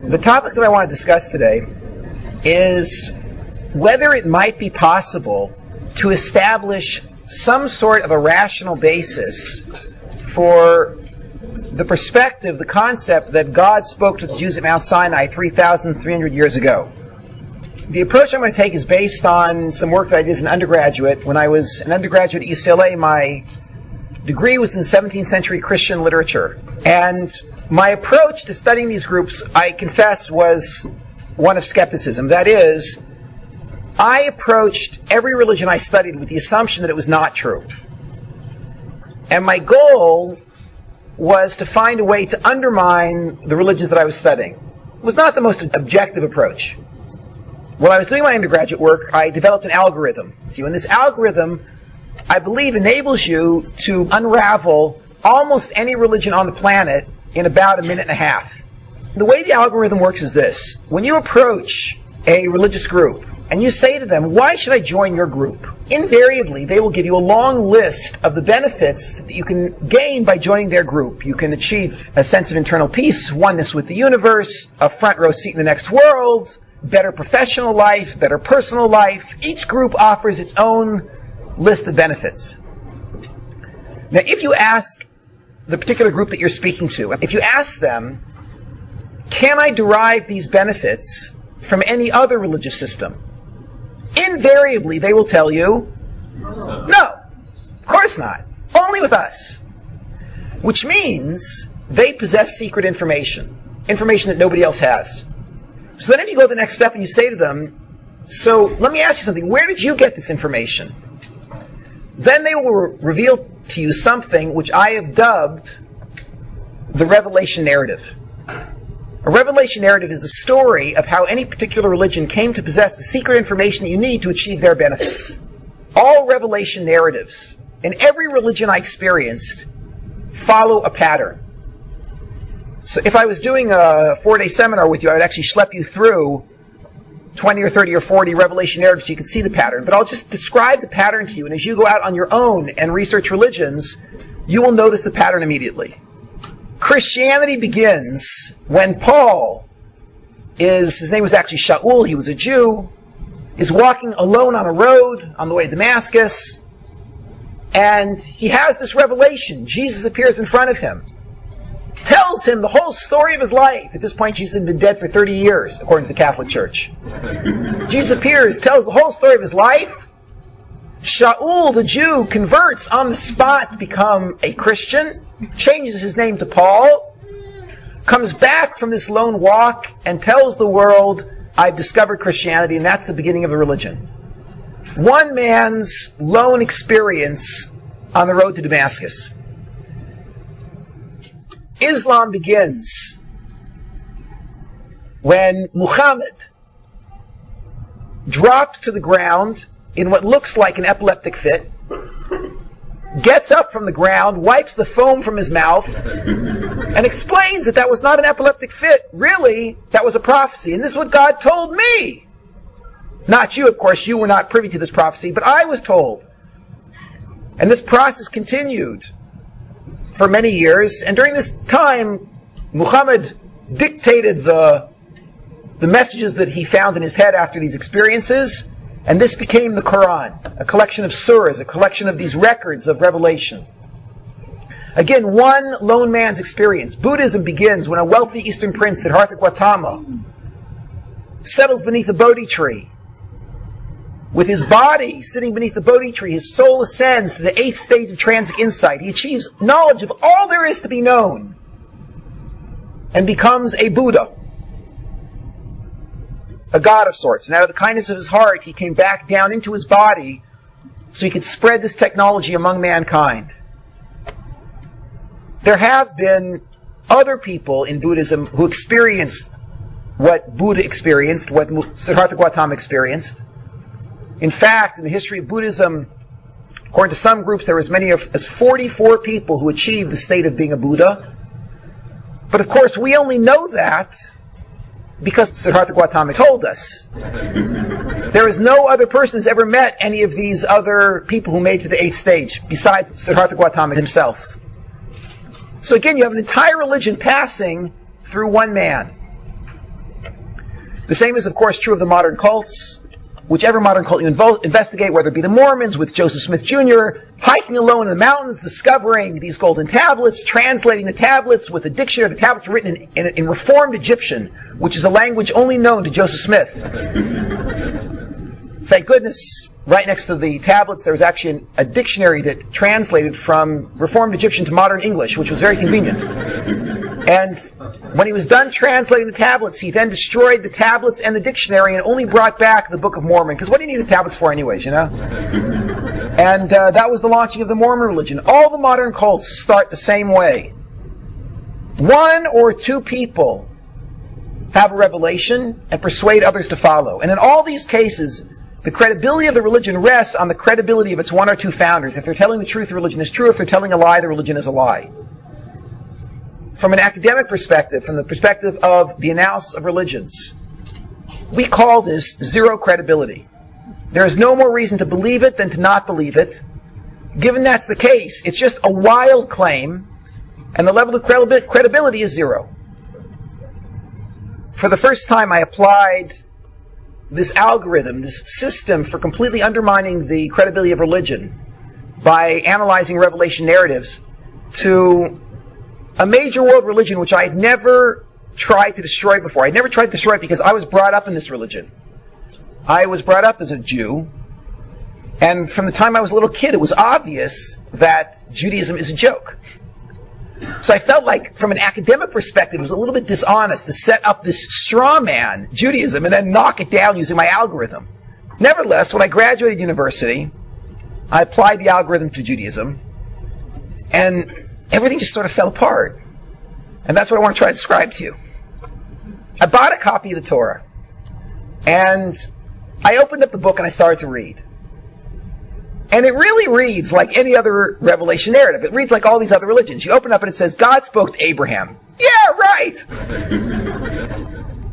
The topic that I want to discuss today is whether it might be possible to establish some sort of a rational basis for the perspective, the concept that God spoke to the Jews at Mount Sinai 3,300 years ago. The approach I'm going to take is based on some work that I did as an undergraduate. When I was an undergraduate at UCLA, my degree was in 17th century Christian literature. And my approach to studying these groups, I confess, was one of skepticism. That is, I approached every religion I studied with the assumption that it was not true. And my goal was to find a way to undermine the religions that I was studying. It was not the most objective approach. When I was doing my undergraduate work, I developed an algorithm. See, and this algorithm, I believe, enables you to unravel almost any religion on the planet in about a minute and a half. The way the algorithm works is this. When you approach a religious group and you say to them, why should I join your group? Invariably, they will give you a long list of the benefits that you can gain by joining their group. You can achieve a sense of internal peace, oneness with the universe, a front row seat in the next world, better professional life, better personal life. Each group offers its own list of benefits. Now, if you ask the particular group that you're speaking to, if you ask them, can I derive these benefits from any other religious system? Invariably, they will tell you, no, of course not. Only with us. Which means they possess secret information that nobody else has. So then if you go the next step and you say to them, so let me ask you something, where did you get this information? Then they will reveal to you something which I have dubbed the revelation narrative. A revelation narrative is the story of how any particular religion came to possess the secret information that you need to achieve their benefits. All revelation narratives, in every religion I experienced, follow a pattern. So if I was doing a 4-day seminar with you, I would actually schlep you through 20 or 30 or 40 revelation narratives so you can see the pattern. But I'll just describe the pattern to you, and as you go out on your own and research religions, you will notice the pattern immediately. Christianity begins when Paul his name was actually Shaul, he was a Jew, is walking alone on a road on the way to Damascus, and he has this revelation. Jesus appears in front of him, tells him the whole story of his life. At this point, Jesus had been dead for 30 years, according to the Catholic Church. Jesus appears, tells the whole story of his life. Shaul, the Jew, converts on the spot to become a Christian, changes his name to Paul, comes back from this lone walk and tells the world, I've discovered Christianity, and that's the beginning of the religion. One man's lone experience on the road to Damascus. Islam begins when Muhammad drops to the ground in what looks like an epileptic fit, gets up from the ground, wipes the foam from his mouth, and explains that that was not an epileptic fit. Really, that was a prophecy. And this is what God told me. Not you, of course. You were not privy to this prophecy, but I was told. And this process continued for many years. And during this time, Muhammad dictated the messages that he found in his head after these experiences. And this became the Quran, a collection of surahs, a collection of these records of revelation. Again, one lone man's experience. Buddhism begins when a wealthy Eastern prince, Siddhartha Gautama, settles beneath a Bodhi tree. With his body sitting beneath the Bodhi tree, his soul ascends to the 8th stage of transic insight. He achieves knowledge of all there is to be known and becomes a Buddha. A god of sorts. And out of the kindness of his heart, he came back down into his body so he could spread this technology among mankind. There have been other people in Buddhism who experienced what Buddha experienced, what Siddhartha Gautama experienced. In fact, in the history of Buddhism, according to some groups, there were as many as 44 people who achieved the state of being a Buddha. But of course, we only know that because Siddhartha Gautama told us. There is no other person who's ever met any of these other people who made it to the 8th stage, besides Siddhartha Gautama himself. So again, you have an entire religion passing through one man. The same is, of course, true of the modern cults. Whichever modern cult you investigate, whether it be the Mormons with Joseph Smith Jr., hiking alone in the mountains, discovering these golden tablets, translating the tablets with a dictionary. The tablets were written in Reformed Egyptian, which is a language only known to Joseph Smith. Thank goodness, right next to the tablets, there was actually a dictionary that translated from Reformed Egyptian to modern English, which was very convenient. And when he was done translating the tablets, he then destroyed the tablets and the dictionary and only brought back the Book of Mormon. Because what do you need the tablets for anyways, you know? And that was the launching of the Mormon religion. All the modern cults start the same way. One or two people have a revelation and persuade others to follow. And in all these cases, the credibility of the religion rests on the credibility of its one or two founders. If they're telling the truth, the religion is true. If they're telling a lie, the religion is a lie. From an academic perspective, from the perspective of the analysis of religions, we call this zero credibility. There is no more reason to believe it than to not believe it. Given that's the case, it's just a wild claim, and the level of credibility is zero. For the first time, I applied this algorithm, this system for completely undermining the credibility of religion by analyzing revelation narratives to a major world religion which I had never tried to destroy before. I had never tried to destroy it because I was brought up in this religion. I was brought up as a Jew, and from the time I was a little kid, it was obvious that Judaism is a joke. So I felt like, from an academic perspective, it was a little bit dishonest to set up this straw man, Judaism, and then knock it down using my algorithm. Nevertheless, when I graduated university, I applied the algorithm to Judaism, and everything just sort of fell apart. And that's what I want to try to describe to you. I bought a copy of the Torah, and I opened up the book and I started to read. And it really reads like any other revelation narrative. It reads like all these other religions. You open up and it says, God spoke to Abraham. Yeah, right!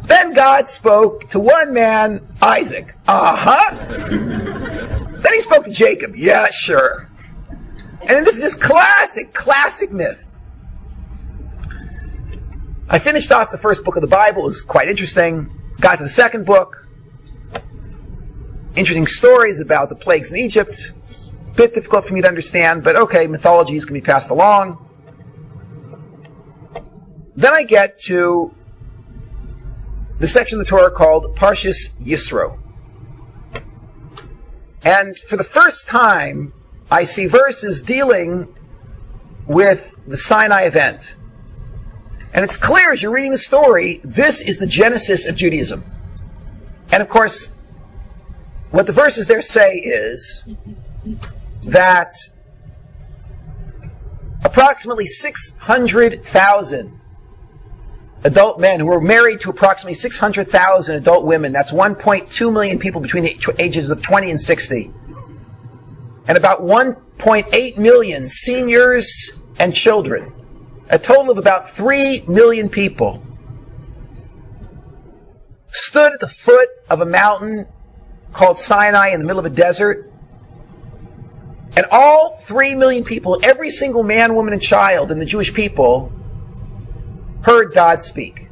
Then God spoke to one man, Isaac. Uh-huh. Then he spoke to Jacob. Yeah, sure. And this is just classic myth. I finished off the first book of the Bible. It was quite interesting. Got to the second book. Interesting stories about the plagues in Egypt. It's a bit difficult for me to understand, but okay, mythologies can be passed along. Then I get to the section of the Torah called Parshas Yisro. And for the first time, I see verses dealing with the Sinai event. And it's clear as you're reading the story, this is the genesis of Judaism. And of course, what the verses there say is that approximately 600,000 adult men who were married to approximately 600,000 adult women, that's 1.2 million people between the ages of 20 and 60, and about 1.8 million seniors and children, a total of about 3 million people, stood at the foot of a mountain called Sinai in the middle of a desert. And all 3 million people, every single man, woman, and child in the Jewish people, heard God speak.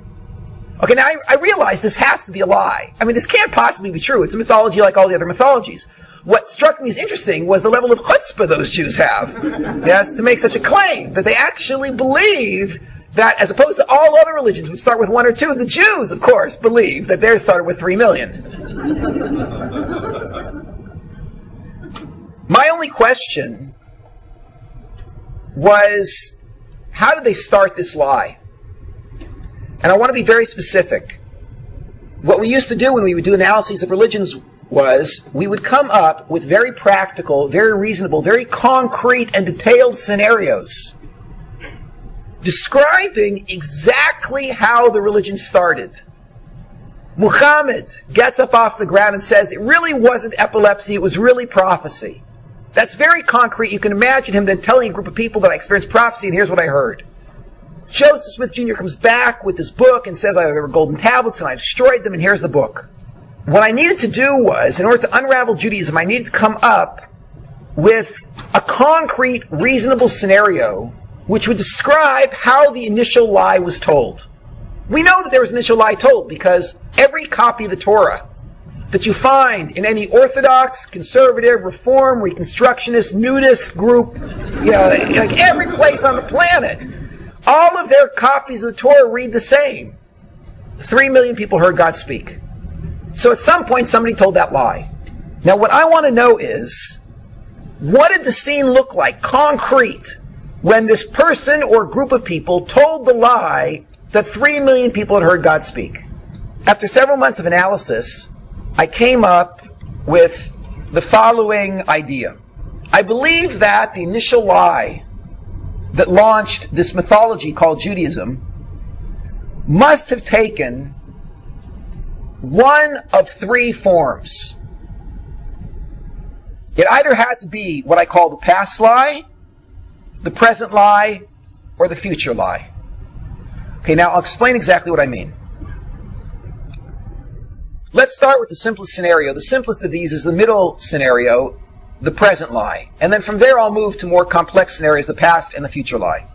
Okay, now I realize this has to be a lie. I mean, this can't possibly be true. It's a mythology like all the other mythologies. What struck me as interesting was the level of chutzpah those Jews have. Yes, to make such a claim that they actually believe that, as opposed to all other religions which start with 1 or 2, the Jews, of course, believe that theirs started with 3 million. My only question was, how did they start this lie? And I want to be very specific. What we used to do when we would do analyses of religions was we would come up with very practical, very reasonable, very concrete and detailed scenarios describing exactly how the religion started. Muhammad gets up off the ground and says it really wasn't epilepsy, it was really prophecy. That's very concrete. You can imagine him then telling a group of people that I experienced prophecy and here's what I heard. Joseph Smith Jr. comes back with this book and says there were golden tablets and I destroyed them and here's the book. What I needed to do was, in order to unravel Judaism, I needed to come up with a concrete, reasonable scenario which would describe how the initial lie was told. We know that there was an initial lie told because every copy of the Torah that you find in any Orthodox, conservative, Reform, Reconstructionist, nudist group, like every place on the planet, all of their copies of the Torah read the same. 3 million people heard God speak. So at some point somebody told that lie. Now what I want to know is, what did the scene look like, concrete, when this person or group of people told the lie that 3 million people had heard God speak? After several months of analysis, I came up with the following idea. I believe that the initial lie that launched this mythology called Judaism must have taken one of three forms. It either had to be what I call the past lie, the present lie, or the future lie. Okay, now I'll explain exactly what I mean. Let's start with the simplest scenario. The simplest of these is the middle scenario, the present lie. And then from there I'll move to more complex scenarios, the past and the future lie.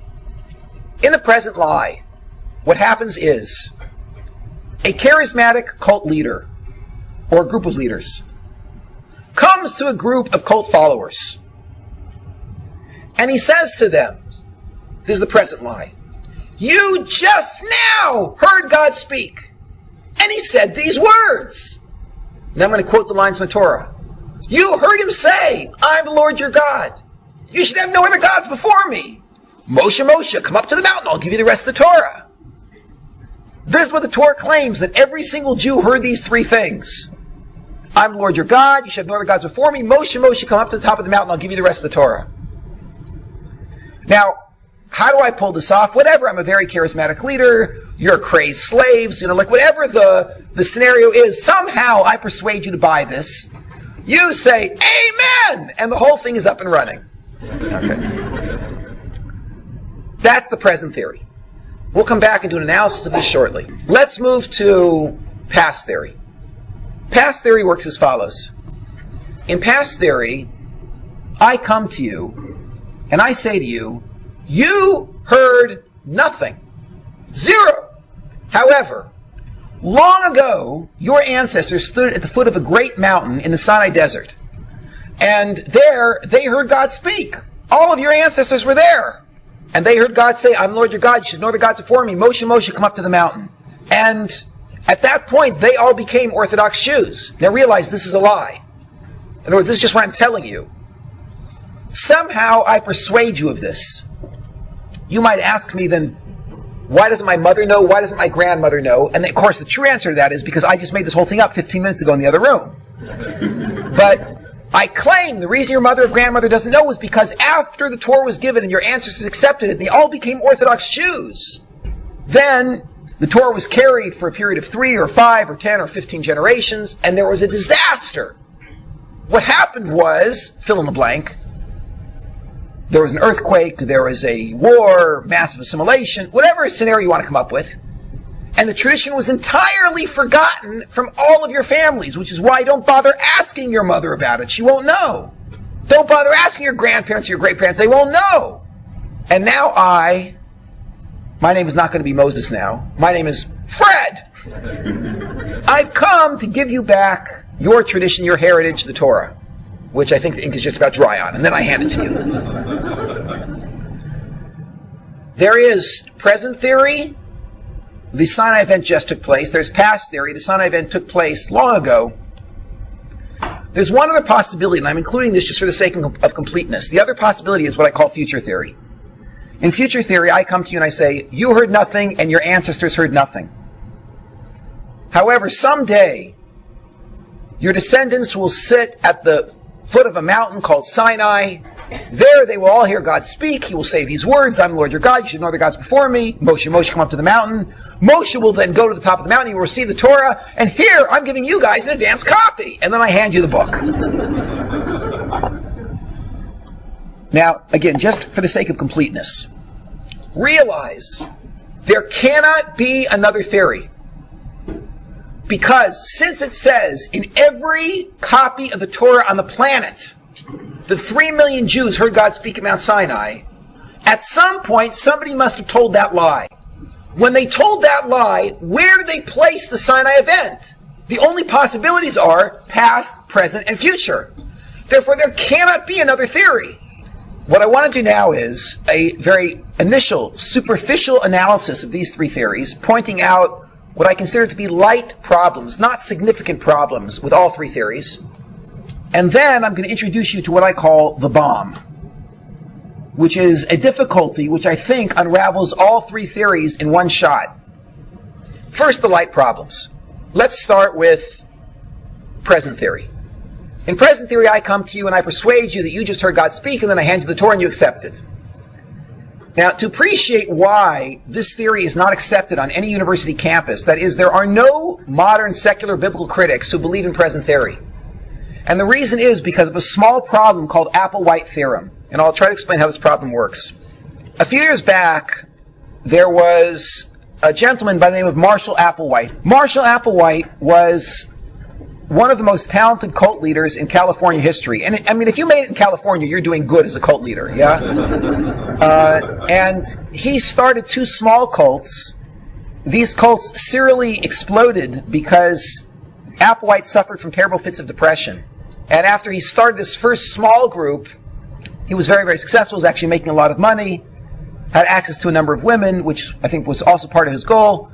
In the present lie, what happens is a charismatic cult leader or a group of leaders comes to a group of cult followers and he says to them, this is the present lie, "You just now heard God speak. And he said these words." Now I'm going to quote the lines from the Torah. "You heard him say, 'I'm the Lord your God. You should have no other gods before me. Moshe, Moshe, come up to the mountain. I'll give you the rest of the Torah.'" This is what the Torah claims, that every single Jew heard these three things. "I'm the Lord your God. You should have no other gods before me. Moshe, Moshe, come up to the top of the mountain. I'll give you the rest of the Torah." Now, how do I pull this off? Whatever, I'm a very charismatic leader, you're crazed slaves, like whatever the scenario is, somehow I persuade you to buy this. You say, "Amen!" and the whole thing is up and running. Okay. That's the present theory. We'll come back and do an analysis of this shortly. Let's move to past theory. Past theory works as follows. In past theory, I come to you and I say to you, "You heard nothing. Zero. However, long ago, your ancestors stood at the foot of a great mountain in the Sinai desert. And there, they heard God speak. All of your ancestors were there. And they heard God say, 'I'm the Lord your God. You should know the gods before me. Moshe, Moshe, come up to the mountain.' And at that point, they all became Orthodox Jews. Now realize this is a lie. In other words, this is just what I'm telling you. Somehow I persuade you of this. You might ask me then, why doesn't my mother know? Why doesn't my grandmother know?" And of course the true answer to that is because I just made this whole thing up 15 minutes ago in the other room. But I claim the reason your mother or grandmother doesn't know was because after the Torah was given and your ancestors accepted it, they all became Orthodox Jews. Then the Torah was carried for a period of 3 or 5 or 10 or 15 generations, and there was a disaster. What happened was, fill in the blank, there was an earthquake, there was a war, massive assimilation, whatever scenario you want to come up with. And the tradition was entirely forgotten from all of your families, which is why don't bother asking your mother about it. She won't know. Don't bother asking your grandparents or your great-parents. They won't know. And now my name is not going to be Moses now. My name is Fred. I've come to give you back your tradition, your heritage, the Torah, which I think the ink is just about dry on, and then I hand it to you. There is present theory. The Sinai event just took place. There's past theory. The Sinai event took place long ago. There's one other possibility, and I'm including this just for the sake of completeness. The other possibility is what I call future theory. In future theory, I come to you and I say, "You heard nothing and your ancestors heard nothing. However, someday, your descendants will sit at the foot of a mountain called Sinai. There they will all hear God speak. He will say these words, 'I'm the Lord your God. You should know the gods before me. Moshe, Moshe, come up to the mountain.' Moshe will then go to the top of the mountain. He will receive the Torah. And here, I'm giving you guys an advance copy. And then I hand you the book." Now, again, just for the sake of completeness, realize there cannot be another theory. Because since it says in every copy of the Torah on the planet, the 3 million Jews heard God speak at Mount Sinai, at some point somebody must have told that lie. When they told that lie, where did they place the Sinai event? The only possibilities are past, present, and future. Therefore, there cannot be another theory. What I want to do now is a very initial, superficial analysis of these three theories, pointing out what I consider to be light problems, not significant problems, with all three theories. And then I'm going to introduce you to what I call the bomb, which is a difficulty which I think unravels all three theories in one shot. First, the light problems. Let's start with present theory. In present theory, I come to you and I persuade you that you just heard God speak, and then I hand you the Torah and you accept it. Now, to appreciate why this theory is not accepted on any university campus, that is, there are no modern secular biblical critics who believe in present theory. And the reason is because of a small problem called Applewhite theorem. And I'll try to explain how this problem works. A few years back, there was a gentleman by the name of Marshall Applewhite. Marshall Applewhite was one of the most talented cult leaders in California history. And I mean, if you made it in California, you're doing good as a cult leader, yeah? And he started two small cults. These cults serially exploded because Applewhite suffered from terrible fits of depression. And after he started this first small group, he was very, very successful, was actually making a lot of money, had access to a number of women, which I think was also part of his goal.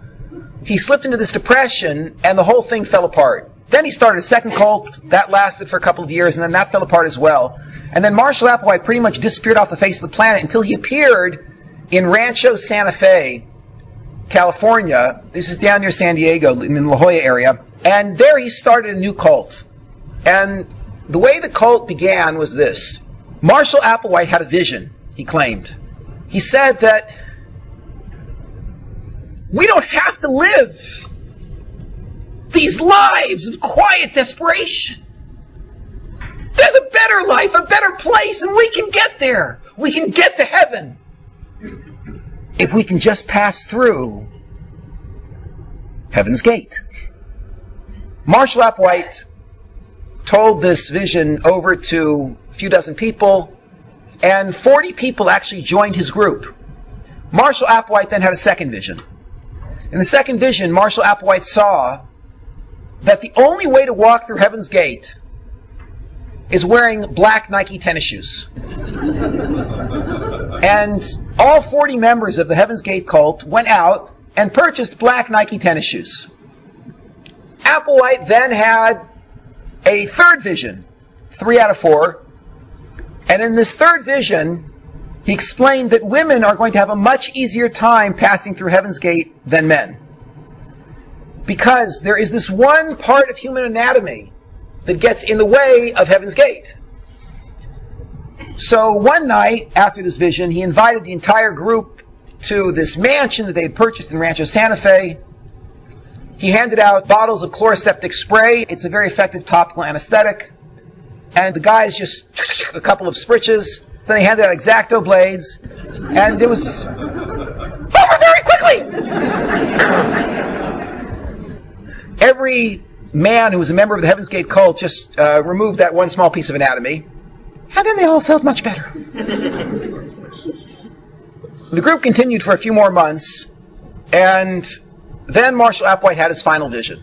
He slipped into this depression, and the whole thing fell apart. Then he started a second cult. That lasted for a couple of years, and then that fell apart as well. And then Marshall Applewhite pretty much disappeared off the face of the planet until he appeared in Rancho Santa Fe, California. This is down near San Diego, in the La Jolla area. And there he started a new cult. And the way the cult began was this. Marshall Applewhite had a vision, he claimed. He said that we don't have to live these lives of quiet desperation. There's a better life, a better place, and we can get there. We can get to heaven if we can just pass through Heaven's Gate. Marshall Applewhite told this vision over to a few dozen people, and 40 people actually joined his group. Marshall Applewhite then had a second vision. In the second vision, Marshall Applewhite saw that the only way to walk through Heaven's Gate is wearing black Nike tennis shoes. And all 40 members of the Heaven's Gate cult went out and purchased black Nike tennis shoes. Applewhite then had a third vision, 3 out of 4. And in this third vision, he explained that women are going to have a much easier time passing through Heaven's Gate than men. Because there is this one part of human anatomy that gets in the way of Heaven's Gate. So one night after this vision, he invited the entire group to this mansion that they had purchased in Rancho Santa Fe. He handed out bottles of chloroseptic spray. It's a very effective topical anesthetic. And the guys just a couple of spritches. Then he handed out X-Acto blades. And it was over very quickly. Every man who was a member of the Heaven's Gate cult just removed that one small piece of anatomy. And then they all felt much better. The group continued for a few more months. And then Marshall Applewhite had his final vision.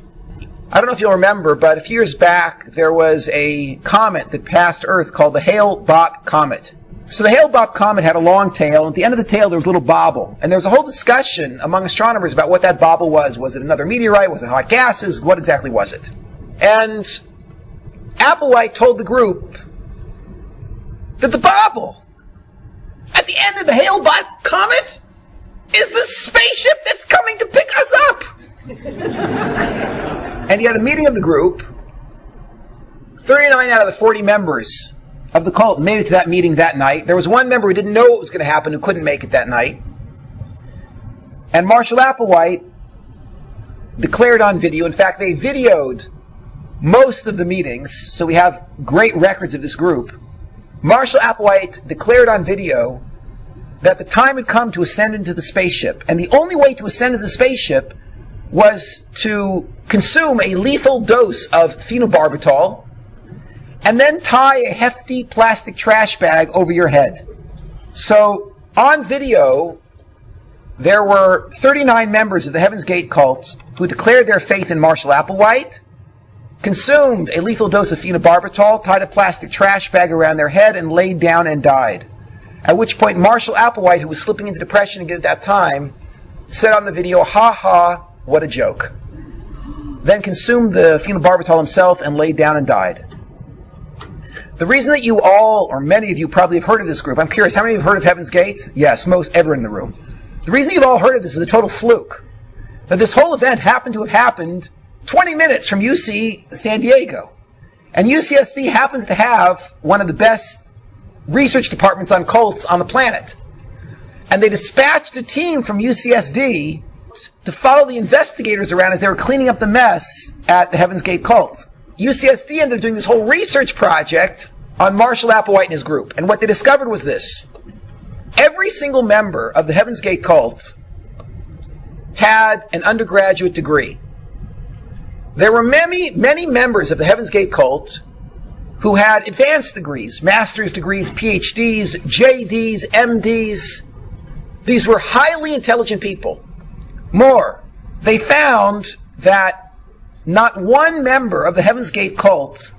I don't know if you'll remember, but a few years back, there was a comet that passed Earth called the Hale-Bopp comet. So the Hale-Bopp comet had a long tail, and at the end of the tail there was a little bobble. And there was a whole discussion among astronomers about what that bobble was. Was it another meteorite? Was it hot gases? What exactly was it? And Applewhite told the group that the bobble at the end of the Hale-Bopp comet is the spaceship that's coming to pick us up. And he had a meeting of the group. 39 out of the 40 members of the cult made it to that meeting that night. There was one member who didn't know what was going to happen, who couldn't make it that night. And Marshall Applewhite declared on video, in fact, they videoed most of the meetings, so we have great records of this group. Marshall Applewhite declared on video that the time had come to ascend into the spaceship, and the only way to ascend into the spaceship was to consume a lethal dose of phenobarbital and then tie a hefty plastic trash bag over your head. So, on video, there were 39 members of the Heaven's Gate cult who declared their faith in Marshall Applewhite, consumed a lethal dose of phenobarbital, tied a plastic trash bag around their head, and laid down and died. At which point Marshall Applewhite, who was slipping into depression again at that time, said on the video, "Ha ha, what a joke." Then consumed the phenobarbital himself and laid down and died. The reason that you all, or many of you probably have heard of this group, I'm curious, how many of you have heard of Heaven's Gate? Yes, most, everyone in the room. The reason you've all heard of this is a total fluke. That this whole event happened to have happened 20 minutes from UC San Diego. And UCSD happens to have one of the best research departments on cults on the planet. And they dispatched a team from UCSD to follow the investigators around as they were cleaning up the mess at the Heaven's Gate cult. UCSD ended up doing this whole research project on Marshall Applewhite and his group. And what they discovered was this. Every single member of the Heaven's Gate cult had an undergraduate degree. There were many members of the Heaven's Gate cult who had advanced degrees, master's degrees, PhDs, JDs, MDs. These were highly intelligent people. More, they found that not one member of the Heaven's Gate cult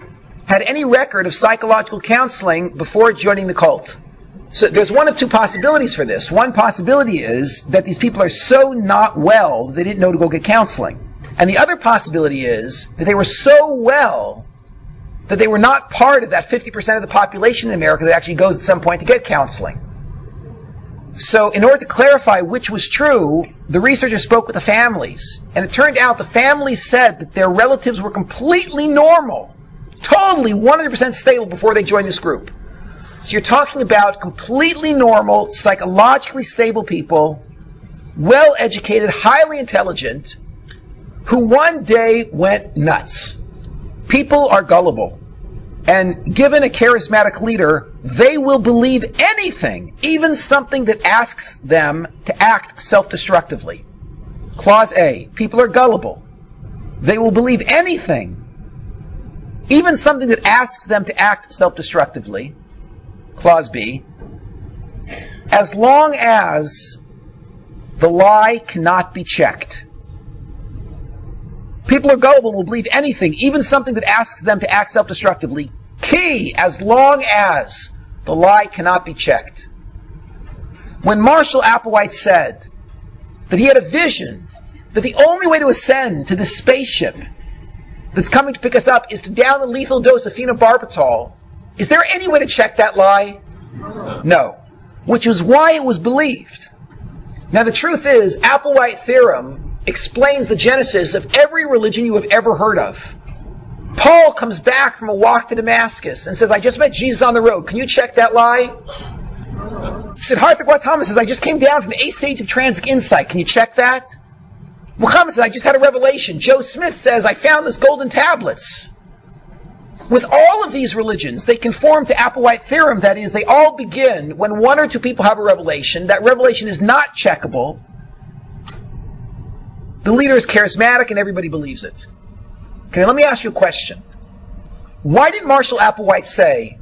had any record of psychological counseling before joining the cult. So there's one of two possibilities for this. One possibility is that these people are so not well they didn't know to go get counseling. And the other possibility is that they were so well that they were not part of that 50% of the population in America that actually goes at some point to get counseling. So in order to clarify which was true, the researchers spoke with the families. And it turned out the families said that their relatives were completely normal, totally 100% stable before they joined this group. So you're talking about completely normal, psychologically stable people, well-educated, highly intelligent, who one day went nuts. People are gullible. And given a charismatic leader, they will believe anything, even something that asks them to act self-destructively. Clause A, people are gullible. They will believe anything, even something that asks them to act self-destructively. Clause B, as long as the lie cannot be checked. People are gullible and will believe anything, even something that asks them to act self-destructively. Key, as long as the lie cannot be checked. When Marshall Applewhite said that he had a vision that the only way to ascend to this spaceship that's coming to pick us up is to down a lethal dose of phenobarbital, is there any way to check that lie? No. Which is why it was believed. Now the truth is, Applewhite theorem explains the genesis of every religion you have ever heard of. Paul comes back from a walk to Damascus and says, I just met Jesus on the road. Can you check that lie? Siddhartha Gautama says, I just came down from the 8th stage of transic insight. Can you check that? Muhammad says, I just had a revelation. Joe Smith says, I found this golden tablets. With all of these religions, they conform to Applewhite theorem. That is, they all begin when one or two people have a revelation. That revelation is not checkable. The leader is charismatic and everybody believes it. Okay, let me ask you a question. Why did Marshall Applewhite say,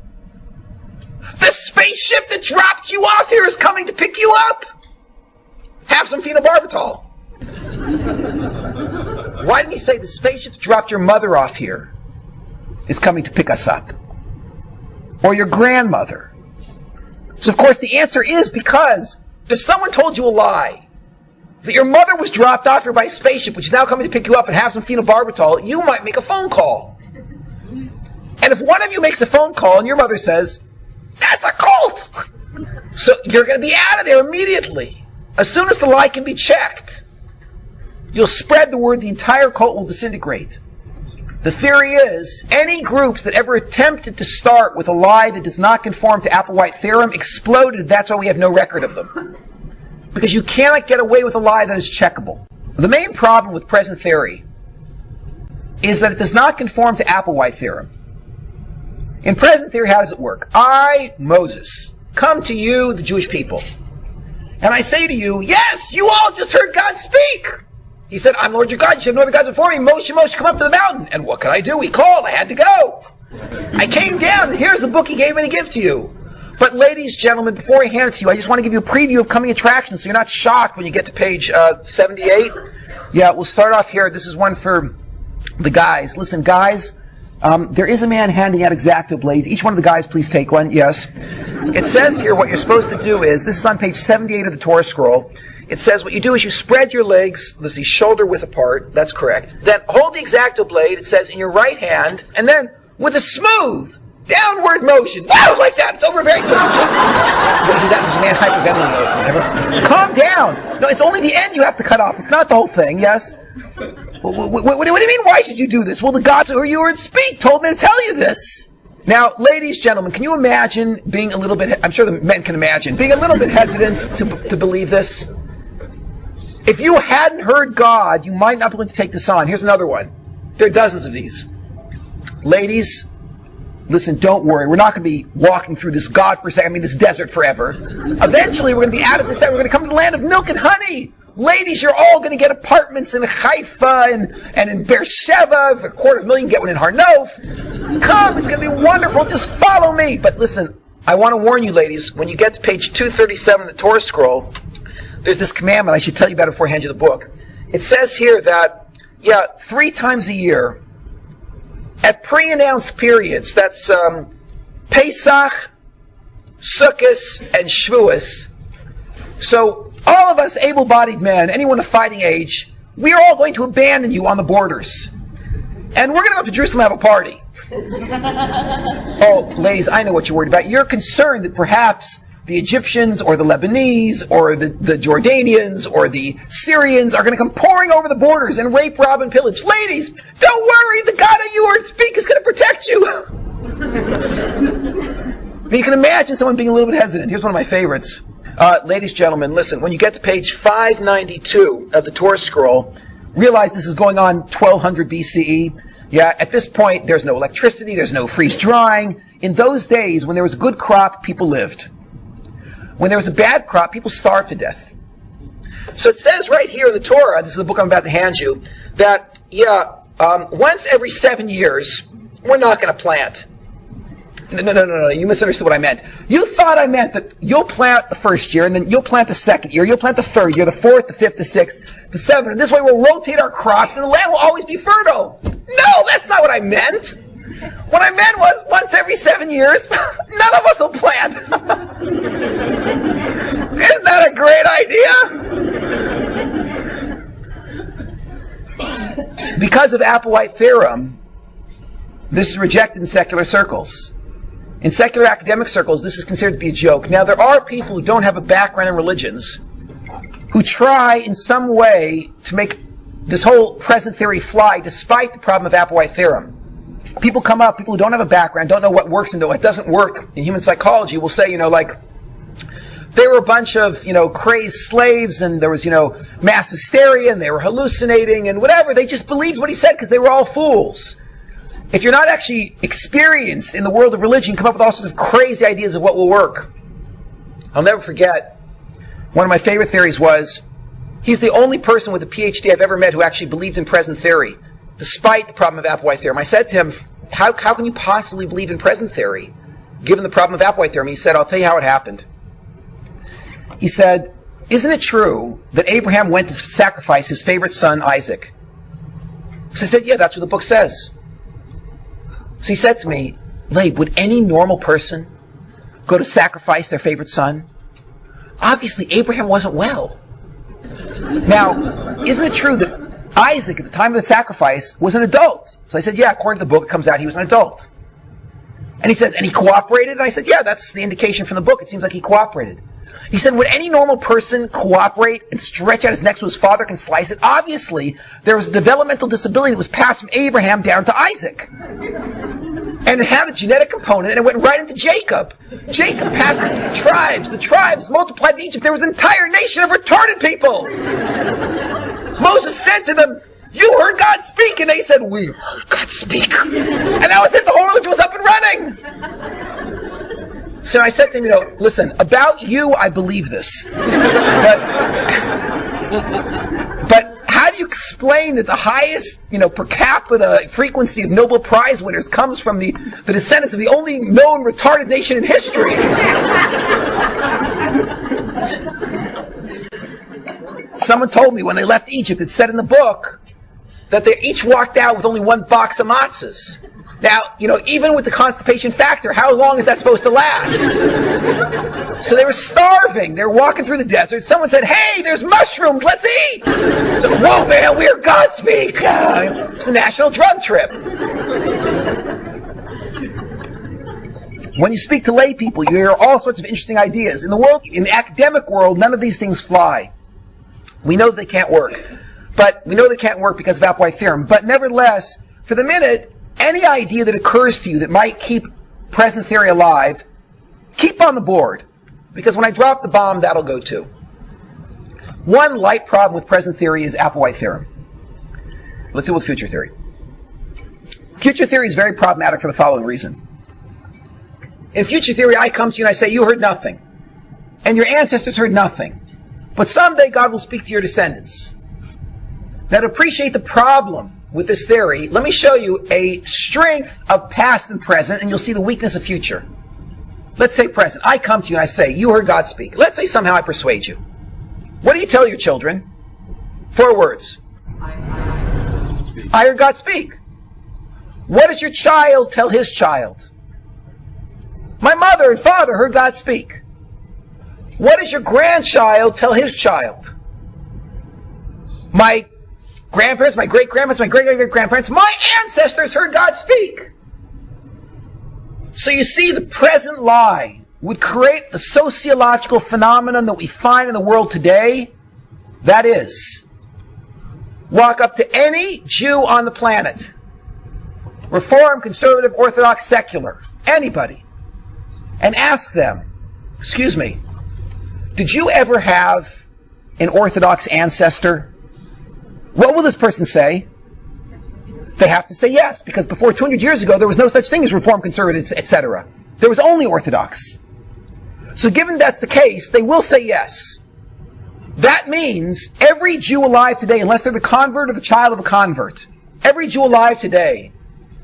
the spaceship that dropped you off here is coming to pick you up? Have some phenobarbital. Why didn't he say, the spaceship that dropped your mother off here is coming to pick us up? Or your grandmother? So of course the answer is because if someone told you a lie, that your mother was dropped off here by a spaceship, which is now coming to pick you up and have some phenobarbital, you might make a phone call. And if one of you makes a phone call and your mother says, that's a cult! So you're going to be out of there immediately. As soon as the lie can be checked, you'll spread the word, the entire cult will disintegrate. The theory is, any groups that ever attempted to start with a lie that does not conform to Applewhite theorem exploded. That's why we have no record of them. Because you cannot get away with a lie that is checkable. The main problem with present theory is that it does not conform to Applewhite theorem. In present theory, how does it work? I, Moses, come to you, the Jewish people, and I say to you, yes, you all just heard God speak. He said, I'm Lord your God, you should have no other gods before me. Moshe, come up to the mountain. And what could I do? He called, I had to go. I came down, and here's the book he gave me to give to you. But ladies, gentlemen, before I hand it to you, I just want to give you a preview of coming attractions so you're not shocked when you get to page 78. Yeah, we'll start off here. This is one for the guys. Listen, guys, there is a man handing out X-Acto blades. Each one of the guys, please take one. Yes. It says here what you're supposed to do is, this is on page 78 of the Torah scroll. It says what you do is you spread your legs, let's see, shoulder width apart. That's correct. Then hold the X-Acto blade, it says, in your right hand, and then with a smooth downward motion. Wow, like that. It's over very quickly. That was man hyperventilating. Calm down. No, it's only the end you have to cut off. It's not the whole thing, yes? What do you mean, why should you do this? Well, the gods who you heard speak told me to tell you this. Now, ladies, gentlemen, can you imagine being a little bit, I'm sure the men can imagine, being a little bit hesitant to believe this? If you hadn't heard God, you might not be willing to take this on. Here's another one. There are dozens of these. Ladies, listen, don't worry. We're not going to be walking through this this desert forever. Eventually, we're going to be out of this. We're going to come to the land of milk and honey. Ladies, you're all going to get apartments in Haifa and in Beersheba. For $250,000, get one in Harnof. Come, it's going to be wonderful. Just follow me. But listen, I want to warn you, ladies, when you get to page 237 of the Torah scroll, there's this commandment. I should tell you about it before I hand you the book. It says here that, 3 times a year, at pre-announced periods, that's Pesach, Sukkot, and Shavuos. So all of us able-bodied men, anyone of fighting age, we are all going to abandon you on the borders. And we're going to go up to Jerusalem and have a party. Oh, ladies, I know what you're worried about. You're concerned that perhaps the Egyptians or the Lebanese or the Jordanians or the Syrians are going to come pouring over the borders and rape, rob, and pillage. Ladies, don't worry. The God of you heard speak is going to protect you. But you can imagine someone being a little bit hesitant. Here's one of my favorites. Ladies, gentlemen, listen. When you get to page 592 of the Torah scroll, realize this is going on 1200 BCE. Yeah, at this point, there's no electricity. There's no freeze drying. In those days, when there was a good crop, people lived. When there was a bad crop, people starved to death. So it says right here in the Torah, this is the book I'm about to hand you, that, once every 7 years, we're not going to plant. No, you misunderstood what I meant. You thought I meant that you'll plant the first year, and then you'll plant the second year, you'll plant the third year, the fourth, the fifth, the sixth, the seventh, and this way we'll rotate our crops, and the land will always be fertile. No, that's not what I meant. What I meant was, once every 7 years, none of us will plant. Isn't that a great idea? Because of Applewhite theorem, this is rejected in secular circles. In secular academic circles, this is considered to be a joke. Now, there are people who don't have a background in religions who try in some way to make this whole present theory fly despite the problem of Applewhite theorem. People come up, people who don't have a background, don't know what works and what doesn't work in human psychology, will say, they were a bunch of, crazed slaves, and there was, mass hysteria, and they were hallucinating, and whatever. They just believed what he said because they were all fools. If you're not actually experienced in the world of religion, you come up with all sorts of crazy ideas of what will work. I'll never forget, one of my favorite theories was, he's the only person with a PhD I've ever met who actually believed in present theory, despite the problem of Applewhite theorem. I said to him, how can you possibly believe in present theory, given the problem of Applewhite theorem? He said, I'll tell you how it happened. He said, isn't it true that Abraham went to sacrifice his favorite son, Isaac? So I said, yeah, that's what the book says. So he said to me, Leib, would any normal person go to sacrifice their favorite son? Obviously, Abraham wasn't well. Now, isn't it true that Isaac, at the time of the sacrifice, was an adult? So I said, yeah, according to the book, it comes out he was an adult. And he says, and he cooperated? And I said, yeah, that's the indication from the book. It seems like he cooperated. He said, would any normal person cooperate and stretch out his neck so his father can slice it? Obviously, there was a developmental disability that was passed from Abraham down to Isaac. And it had a genetic component, and it went right into Jacob. Jacob passed it to the tribes. The tribes multiplied in Egypt. There was an entire nation of retarded people. Moses said to them, you heard God speak. And they said, we heard God speak. And that was it. The whole religion was up and running. So I said to him, listen, about you, I believe this. But how do you explain that the highest, per capita frequency of Nobel Prize winners comes from the descendants of the only known retarded nation in history. Someone told me when they left Egypt, it said in the book that they each walked out with only one box of matzahs. Now, even with the constipation factor, how long is that supposed to last? So they were starving. They were walking through the desert. Someone said, "Hey, there's mushrooms. Let's eat." So, whoa, man, we hear God speak. It's a national drug trip. When you speak to lay people, you hear all sorts of interesting ideas. In the academic world, none of these things fly. We know that they can't work. But we know they can't work because of Applewhite theorem. But nevertheless, for the minute, any idea that occurs to you that might keep present theory alive, keep on the board. Because when I drop the bomb, that'll go too. One light problem with present theory is Applewhite theorem. Let's deal with future theory. Future theory is very problematic for the following reason. In future theory, I come to you and I say, you heard nothing. And your ancestors heard nothing. But someday God will speak to your descendants. Now, to appreciate the problem with this theory, let me show you a strength of past and present, and you'll see the weakness of future. Let's take present. I come to you and I say, you heard God speak. Let's say somehow I persuade you. What do you tell your children? 4 words. I heard God speak. What does your child tell his child? My mother and father heard God speak. What does your grandchild tell his child? My grandparents, my great-grandparents, my great-great-grandparents, my ancestors heard God speak. So you see, the present lie would create the sociological phenomenon that we find in the world today. That is, walk up to any Jew on the planet, Reform, conservative, Orthodox, secular, anybody, and ask them, excuse me, did you ever have an Orthodox ancestor? What will this person say? They have to say yes, because before 200 years ago, there was no such thing as Reform, conservative, etc. There was only Orthodox. So given that's the case, they will say yes. That means every Jew alive today, unless they're the convert or the child of a convert, every Jew alive today,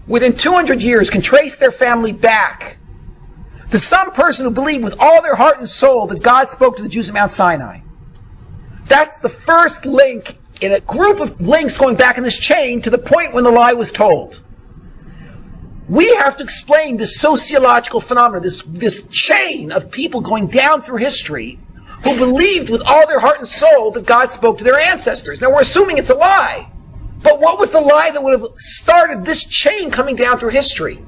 within 200 years, can trace their family back to some person who believed with all their heart and soul that God spoke to the Jews at Mount Sinai. That's the first link in a group of links going back in this chain to the point when the lie was told. We have to explain this sociological phenomenon, this chain of people going down through history who believed with all their heart and soul that God spoke to their ancestors. Now we're assuming it's a lie. But what was the lie that would have started this chain coming down through history?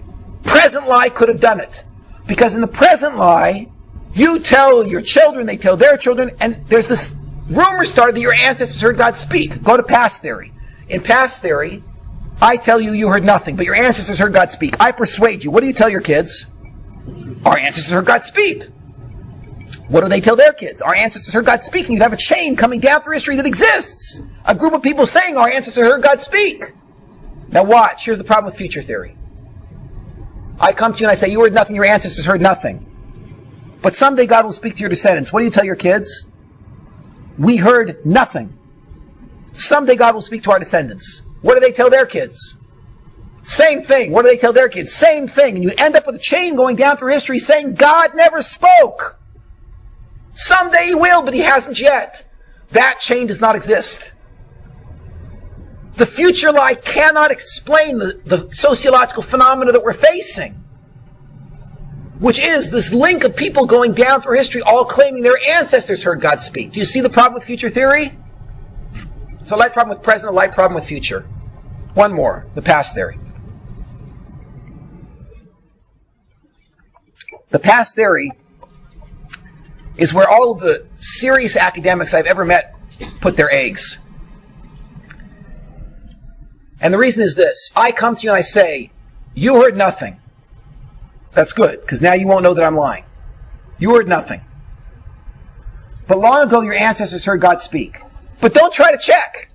Present lie could have done it. Because in the present lie, you tell your children, they tell their children, and there's this rumor started that your ancestors heard God speak. Go to past theory. In past theory, I tell you, you heard nothing, but your ancestors heard God speak. I persuade you. What do you tell your kids? Our ancestors heard God speak. What do they tell their kids? Our ancestors heard God speak. And you'd have a chain coming down through history that exists. A group of people saying our ancestors heard God speak. Now watch. Here's the problem with future theory. I come to you and I say, you heard nothing, your ancestors heard nothing. But someday God will speak to your descendants. What do you tell your kids? We heard nothing. Someday God will speak to our descendants. What do they tell their kids? Same thing. What do they tell their kids? Same thing. And you end up with a chain going down through history saying God never spoke. Someday he will, but he hasn't yet. That chain does not exist. The future lie cannot explain the sociological phenomena that we're facing, which is this link of people going down through history all claiming their ancestors heard God speak. Do you see the problem with future theory? It's a light problem with present, a light problem with future. One more, the past theory. The past theory is where all of the serious academics I've ever met put their eggs. And the reason is this. I come to you and I say, you heard nothing. That's good, because now you won't know that I'm lying. You heard nothing. But long ago your ancestors heard God speak. But don't try to check.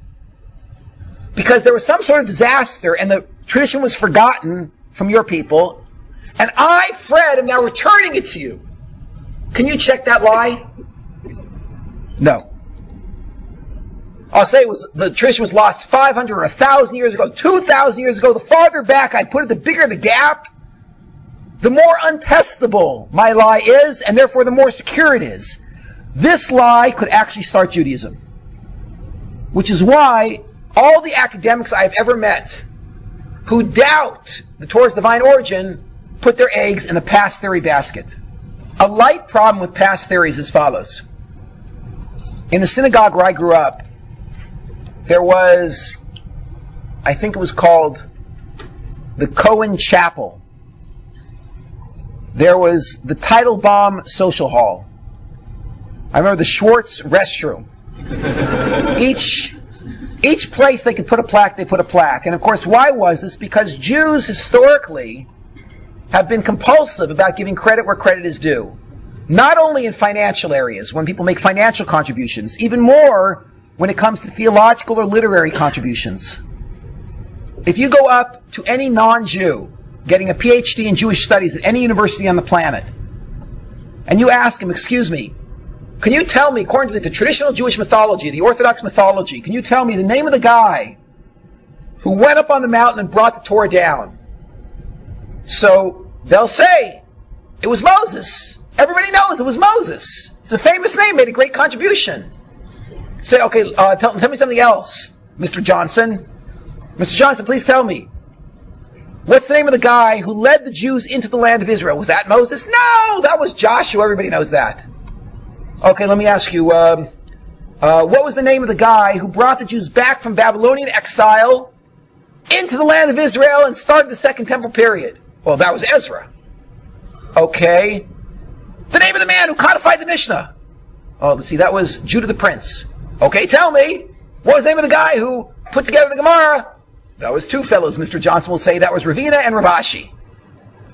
Because there was some sort of disaster and the tradition was forgotten from your people. And I, Fred, am now returning it to you. Can you check that lie? No. I'll say the tradition was lost 500 or 1,000 years ago, 2,000 years ago. The farther back I put it, the bigger the gap, the more untestable my lie is, and therefore the more secure it is. This lie could actually start Judaism. Which is why all the academics I've ever met who doubt the Torah's divine origin put their eggs in the past theory basket. A light problem with past theories is as follows. In the synagogue where I grew up, there was, I think it was called the Cohen Chapel. There was the Teitelbaum Social Hall. I remember the Schwartz restroom. Each place they could put a plaque, they put a plaque. And of course, why was this? Because Jews historically have been compulsive about giving credit where credit is due. Not only in financial areas, when people make financial contributions, even more when it comes to theological or literary contributions. If you go up to any non-Jew getting a PhD in Jewish studies at any university on the planet, and you ask him, excuse me, can you tell me, according to the traditional Jewish mythology, the Orthodox mythology, can you tell me the name of the guy who went up on the mountain and brought the Torah down? So they'll say, it was Moses. Everybody knows it was Moses. It's a famous name, made a great contribution. Say, okay, tell me something else, Mr. Johnson. Mr. Johnson, please tell me. What's the name of the guy who led the Jews into the land of Israel? Was that Moses? No, that was Joshua. Everybody knows that. Okay, let me ask you, what was the name of the guy who brought the Jews back from Babylonian exile into the land of Israel and started the Second Temple period? Well, that was Ezra. Okay. The name of the man who codified the Mishnah? Oh, let's see, that was Judah the Prince. Okay, tell me, what was the name of the guy who put together the Gemara? That was two fellows, Mr. Johnson will say. That was Ravina and Ravashi.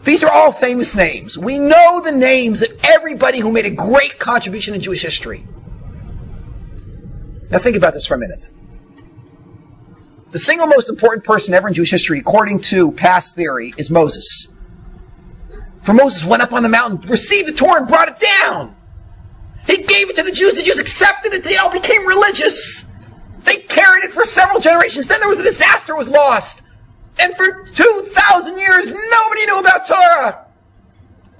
These are all famous names. We know the names of everybody who made a great contribution in Jewish history. Now think about this for a minute. The single most important person ever in Jewish history, according to past theory, is Moses. For Moses went up on the mountain, received the Torah, and brought it down. He gave it to the Jews. The Jews accepted it. They all became religious. They carried it for several generations. Then there was a disaster, was lost. And for 2,000 years, nobody knew about Torah.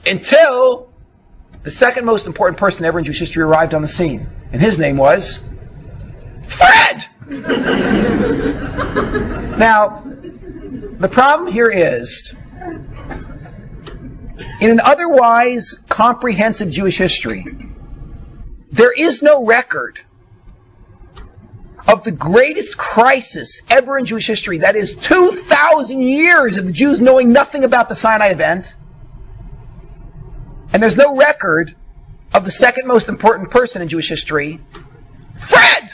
Until the second most important person ever in Jewish history arrived on the scene. And his name was Fred! Now, the problem here is, in an otherwise comprehensive Jewish history, there is no record of the greatest crisis ever in Jewish history. That is 2,000 years of the Jews knowing nothing about the Sinai event. And there's no record of the second most important person in Jewish history, Fred!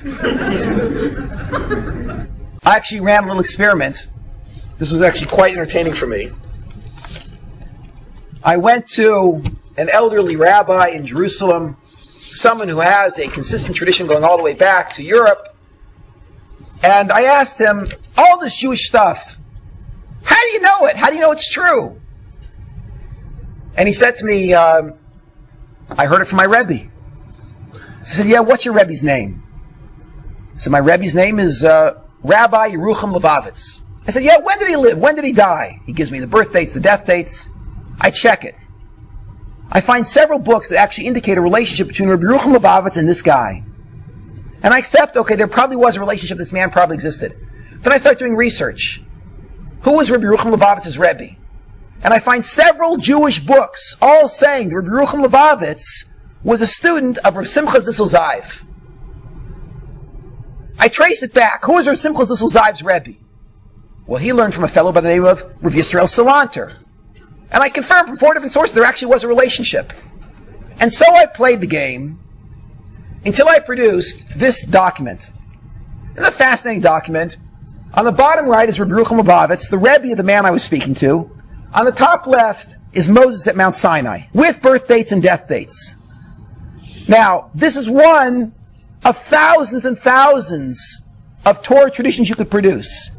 I actually ran a little experiment. This was actually quite entertaining for me. I went to an elderly rabbi in Jerusalem, someone who has a consistent tradition going all the way back to Europe, and I asked him, all this Jewish stuff, how do you know it? How do you know it's true? And he said to me, I heard it from my Rebbe. I said, yeah, what's your Rebbe's name? I said, my Rebbe's name is Rabbi Yerucham Levavitz. I said, yeah, when did he live? When did he die? He gives me the birth dates, the death dates. I check it. I find several books that actually indicate a relationship between Rabbi Yerucham Levavitz and this guy. And I accept, okay, there probably was a relationship, this man probably existed. Then I start doing research. Who was Rabbi Yerucham Levavitz's Rebbe? And I find several Jewish books all saying that Rabbi Yerucham Levavitz was a student of Rav Simcha Zissel Ziv. I trace it back. Who was Rav Simcha Zissel Ziv's Rebbe? Well, he learned from a fellow by the name of Rav Yisrael Salanter. And I confirmed from 4 different sources there actually was a relationship. And so I played the game until I produced this document. This is a fascinating document. On the bottom right is Rabbi Yerucham Levavitz, the Rebbe of the man I was speaking to. On the top left is Moses at Mount Sinai, with birth dates and death dates. Now, this is one of thousands and thousands of Torah traditions you could produce.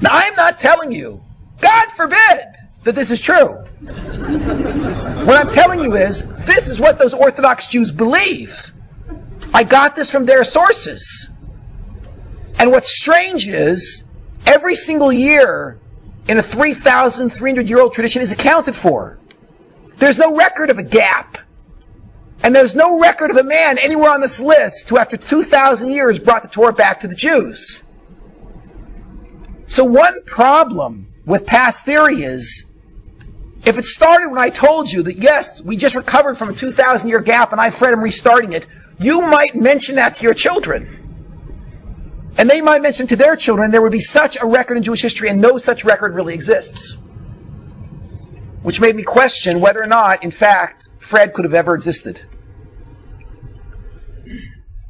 Now, I'm not telling you, God forbid, that this is true. What I'm telling you is, this is what those Orthodox Jews believe. I got this from their sources. And what's strange is, every single year in a 3,300-year-old tradition is accounted for. There's no record of a gap. And there's no record of a man anywhere on this list who after 2,000 years brought the Torah back to the Jews. So one problem with past theory is, if it started when I told you that yes, we just recovered from a 2,000-year gap and I afraid I'm restarting it, you might mention that to your children. And they might mention to their children there would be such a record in Jewish history, and no such record really exists. Which made me question whether or not, in fact, Fred could have ever existed.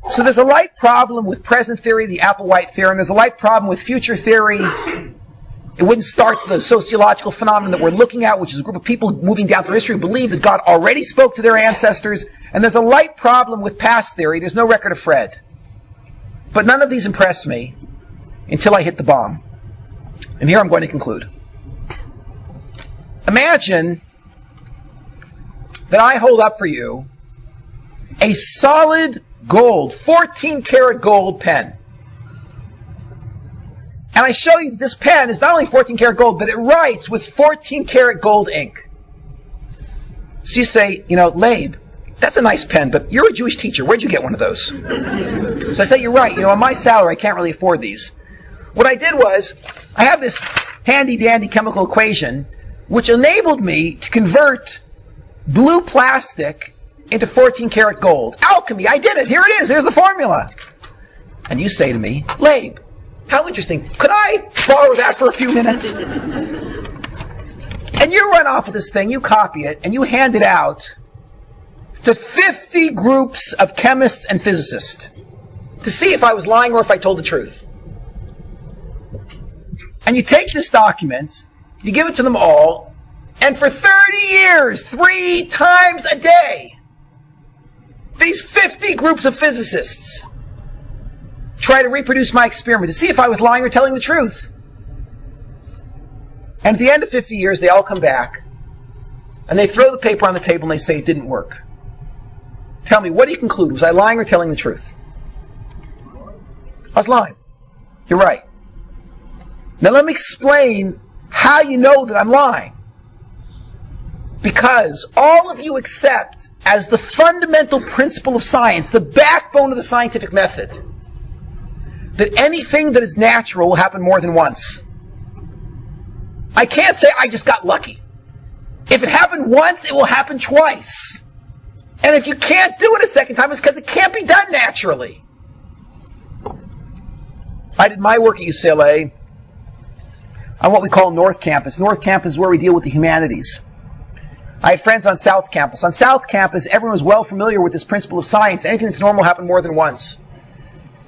So there's a light problem with present theory, the Applewhite theorem. There's a light problem with future theory. It wouldn't start the sociological phenomenon that we're looking at, which is a group of people moving down through history who believe that God already spoke to their ancestors. And there's a light problem with past theory. There's no record of Fred. But none of these impress me until I hit the bomb. And here I'm going to conclude. Imagine that I hold up for you a solid gold, 14 karat gold pen. And I show you that this pen is not only 14 karat gold, but it writes with 14 karat gold ink. So you say, Labe, that's a nice pen, but you're a Jewish teacher. Where'd you get one of those? So I say, you're right. On my salary, I can't really afford these. What I did was, I have this handy-dandy chemical equation which enabled me to convert blue plastic into 14 karat gold. Alchemy, I did it. Here it is. Here's the formula. And you say to me, Labe, how interesting. Could I borrow that for a few minutes? And you run off with this thing, you copy it, and you hand it out to 50 groups of chemists and physicists to see if I was lying or if I told the truth. And you take this document, you give it to them all, and for 30 years, 3 times a day, these 50 groups of physicists try to reproduce my experiment to see if I was lying or telling the truth. And at the end of 50 years, they all come back, and they throw the paper on the table and they say it didn't work. Tell me, what do you conclude? Was I lying or telling the truth? I was lying. You're right. Now let me explain how you know that I'm lying. Because all of you accept as the fundamental principle of science, the backbone of the scientific method, that anything that is natural will happen more than once. I can't say I just got lucky. If it happened once, it will happen twice. And if you can't do it a second time, it's because it can't be done naturally. I did my work at UCLA on what we call North Campus. North Campus is where we deal with the humanities. I had friends on South Campus. On South Campus, everyone was well familiar with this principle of science. Anything that's normal happened more than once.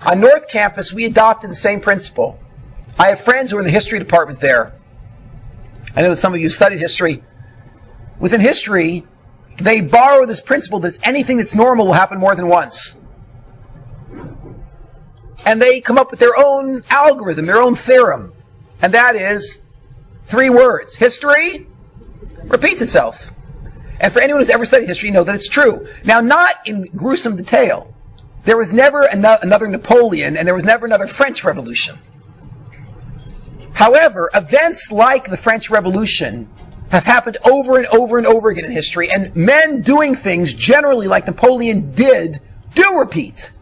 On North Campus, we adopted the same principle. I have friends who are in the history department there. I know that some of you studied history. Within history, they borrow this principle that anything that's normal will happen more than once. And they come up with their own algorithm, their own theorem. And that is 3 words. History repeats itself. And for anyone who's ever studied history, you know that it's true. Now, not in gruesome detail. There was never another Napoleon, and there was never another French Revolution. However, events like the French Revolution have happened over and over and over again in history, and men doing things generally like Napoleon did do repeat.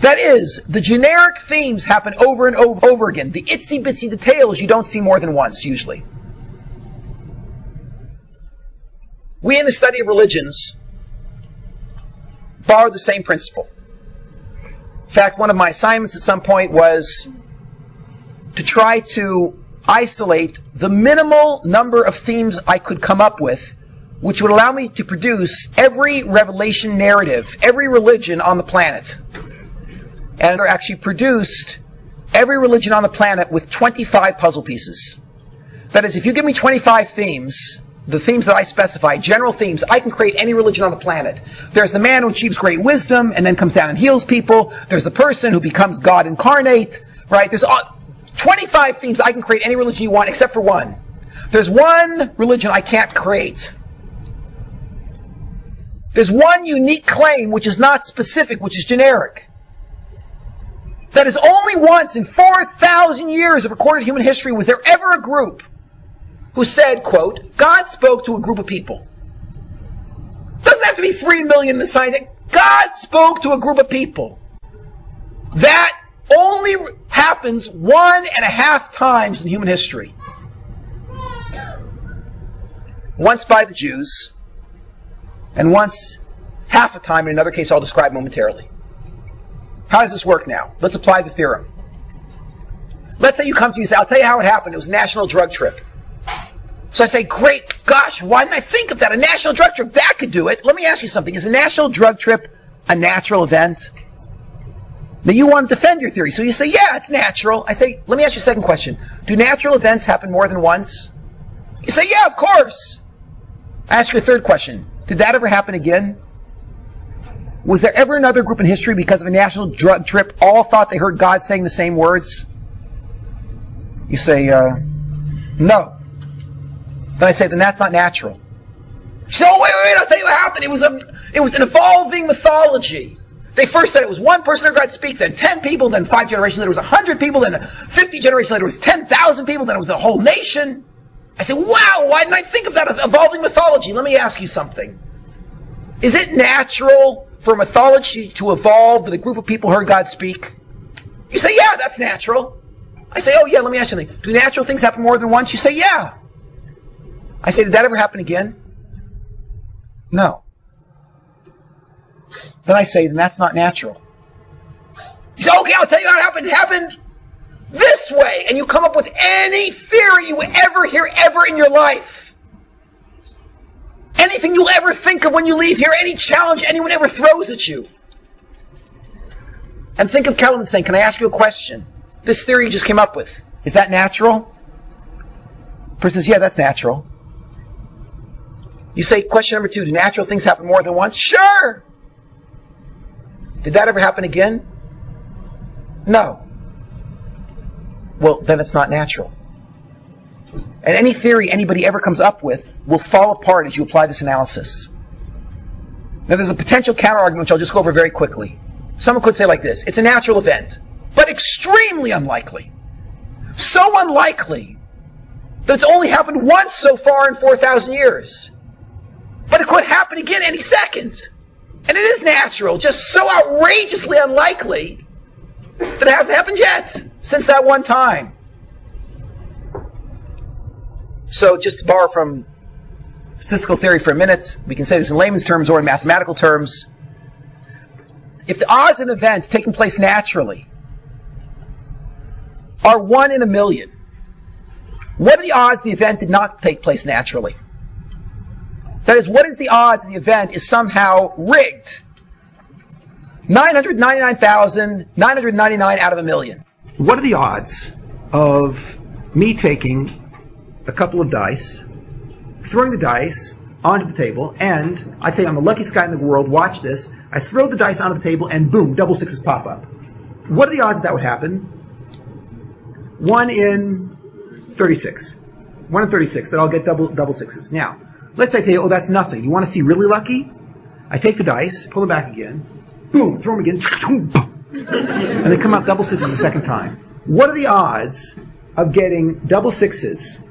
That is, the generic themes happen over and over again. The itsy-bitsy details you don't see more than once, usually. We, in the study of religions, borrow the same principle. In fact, one of my assignments at some point was to try to isolate the minimal number of themes I could come up with, which would allow me to produce every revelation narrative, every religion on the planet. And I actually produced every religion on the planet with 25 puzzle pieces. That is, if you give me 25 themes, the themes that I specify, general themes, I can create any religion on the planet. There's the man who achieves great wisdom and then comes down and heals people. There's the person who becomes God incarnate, right? There's 25 themes. I can create any religion you want except for one. There's one religion I can't create. There's one unique claim which is not specific, which is generic. That is only once in 4,000 years of recorded human history was there ever a group who said, quote, God spoke to a group of people. Doesn't have to be 3 million in the science. God spoke to a group of people. That only happens 1.5 times in human history. Once by the Jews, and once half a time in another case I'll describe momentarily. How does this work now? Let's apply the theorem. Let's say you come to me and say, I'll tell you how it happened. It was a national drug trip. So I say, great, gosh, why didn't I think of that? A national drug trip, that could do it. Let me ask you something. Is a national drug trip a natural event? Now you want to defend your theory, so you say, yeah, it's natural. I say, let me ask you a second question. Do natural events happen more than once? You say, yeah, of course. I ask you a third question. Did that ever happen again? Was there ever another group in history because of a national drug trip all thought they heard God saying the same words? You say, no. Then I say, then that's not natural. You say, oh, wait, I'll tell you what happened. It was an evolving mythology. They first said it was one person heard God speak, then 10 people, then 5 generations later it was 100 people, then 50 generations later it was 10,000 people, then it was a whole nation. I say, wow, why didn't I think of that evolving mythology? Let me ask you something. Is it natural for mythology to evolve that a group of people heard God speak? You say, yeah, that's natural. I say, oh yeah, let me ask you something. Do natural things happen more than once? You say, yeah. I say, did that ever happen again? No. Then I say, then that's not natural. You say, okay, I'll tell you how it happened. It happened this way. And you come up with any theory you would ever hear ever in your life. Anything you'll ever think of when you leave here, any challenge anyone ever throws at you. And think of Kellerman saying, can I ask you a question? This theory you just came up with, is that natural? The person says, yeah, that's natural. You say, question number 2, do natural things happen more than once? Sure! Did that ever happen again? No. Well, then it's not natural. And any theory anybody ever comes up with will fall apart as you apply this analysis. Now there's a potential counter-argument which I'll just go over very quickly. Someone could say like this, it's a natural event, but extremely unlikely. So unlikely that it's only happened once so far in 4,000 years. But it could happen again any second. And it is natural, just so outrageously unlikely that it hasn't happened yet, since that one time. So just to borrow from statistical theory for a minute, we can say this in layman's terms or in mathematical terms. If the odds of an event taking place naturally are 1 in a million, what are the odds the event did not take place naturally? That is, what is the odds the event is somehow rigged? 999,999 out of a million. What are the odds of me taking a couple of dice, throwing the dice onto the table, and I tell you I'm the luckiest guy in the world, watch this, I throw the dice onto the table and boom, double sixes pop up. What are the odds that would happen? 1 in 36. 1 in 36 that I'll get double sixes. Now, let's say I tell you, oh, that's nothing. You want to see really lucky? I take the dice, pull them back again, boom, throw them again, and they come out double sixes a second time. What are the odds of getting double sixes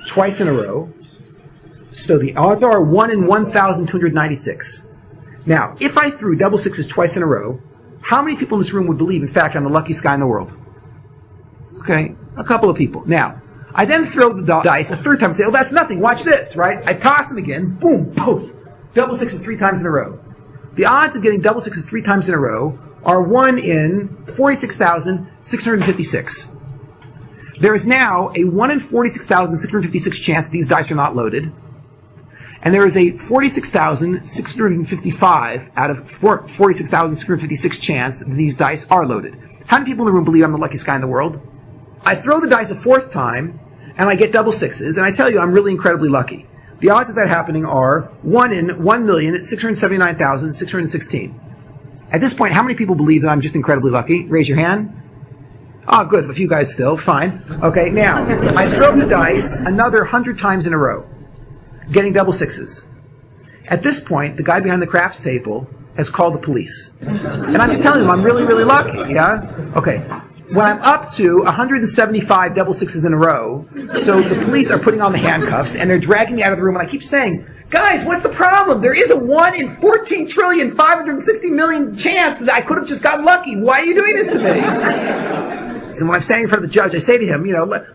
twice in a row? So the odds are 1 in 1,296. Now, if I threw double sixes twice in a row, how many people in this room would believe, in fact, I'm the luckiest guy in the world? Okay, a couple of people. Now, I then throw the dice a third time and say, oh, that's nothing, watch this, right? I toss them again, boom, poof, double sixes 3 times in a row. The odds of getting double sixes 3 times in a row are 1 in 46,656. There is now a 1 in 46,656 chance these dice are not loaded. And there is a 46,655 out of 46,656 chance that these dice are loaded. How many people in the room believe I'm the luckiest guy in the world? I throw the dice a 4th time, and I get double sixes, and I tell you I'm really incredibly lucky. The odds of that happening are 1 in 1,679,616. At this point, how many people believe that I'm just incredibly lucky? Raise your hand. Oh, good. A few guys still. Fine. Okay, now, I throw the dice another 100 times in a row, getting double sixes. At this point, the guy behind the craps table has called the police. And I'm just telling them I'm really, really lucky, yeah? Okay. When I'm up to 175 double sixes in a row, so the police are putting on the handcuffs and they're dragging me out of the room, and I keep saying, guys, what's the problem? There is a 1 in 14,560,000,000 chance that I could have just gotten lucky. Why are you doing this to me? And when I'm standing in front of the judge, I say to him,